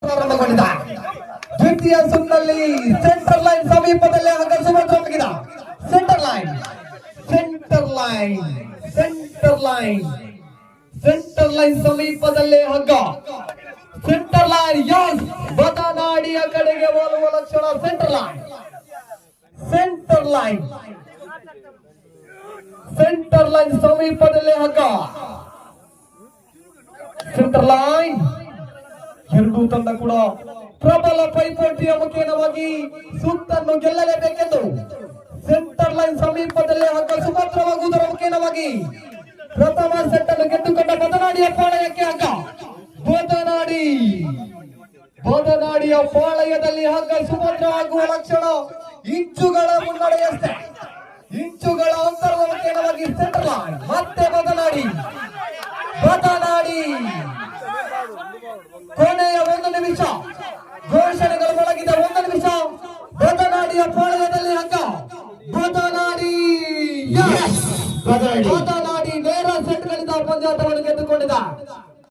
ಪ್ರಾರಂಭಗೊಂಡಿದೆ. ದ್ವಿತೀಯ ಸುತ್ತಿನಲ್ಲಿ centre line ಸಮೀಪದಲ್ಲೇ ಹಗ್ಗ ಸುಭದ್ರವಾಗಿದೆ. ಸೆಂಟರ್ ಲೈನ್ ಸಮೀಪದಲ್ಲೇ ಹಗ್ಗ. ಸೆಂಟರ್ ಲೈನ್ ಯಸ್ ಬದನಾಡಿಯ ಕಡೆಗೆ ಒಲುವ ಲಕ್ಷಣ. ಸೆಂಟರ್ ಲೈನ್ ಸಮೀಪದಲ್ಲೇ ಹಗ್ಗ. ಸೆಂಟರ್ ಲೈನ್ ಎರಡೂ ತಂಡ ಕೂಡ ಪ್ರಬಲ ಪೈಪೋಟಿಯ ಮುಖೇನವಾಗಿ ಸುತ್ತನ್ನು ಗೆಲ್ಲಲೇಬೇಕೆಂದು ಸೆಂಟರ್ ಲೈನ್ ಸಮೀಪದಲ್ಲೇ ಹಗ್ಗ ಸುಭದ್ರವಾಗುವುದರ ಮುಖೇನವಾಗಿ ಪ್ರಥಮ ಸೆಟ್ ಅನ್ನು ಗೆದ್ದುಕೊಂಡ ಬದನಾಡಿಯ ಪಾಳಯಕ್ಕೆ ಹಗ್ಗ. ಬದನಾಡಿಯ ಪಾಳಯದಲ್ಲಿ ಹಗ್ಗ ಸುಭದ್ರವಾಗುವ ಲಕ್ಷಣ. ಇಂಚುಗಳ ಮುನ್ನಡೆಯಷ್ಟೇ, ಇಂಚುಗಳ ಅಂತರದ ಮುಖೇನವಾಗಿ ಸೆಂಟರ್ ಲೈನ್. ಮತ್ತೆ ಬದನಾಡಿ ಕೊನೆಯ 1 ನಿಮಿಷ ಘೋಷಣೆಗಳು ಮೊಳಗಿದ 1 ನಿಮಿಷ. ಬದನಾಡಿಯ ಪಾಳಯದಲ್ಲಿ ಹಗ್ಗ. ಬದನಾಡಿ ನೇರ ಸೆಟ್ಗಳಿಂದ ಪಂದ್ಯಾಟವನ್ನು ಗೆದ್ದುಕೊಂಡಿದ್ದ.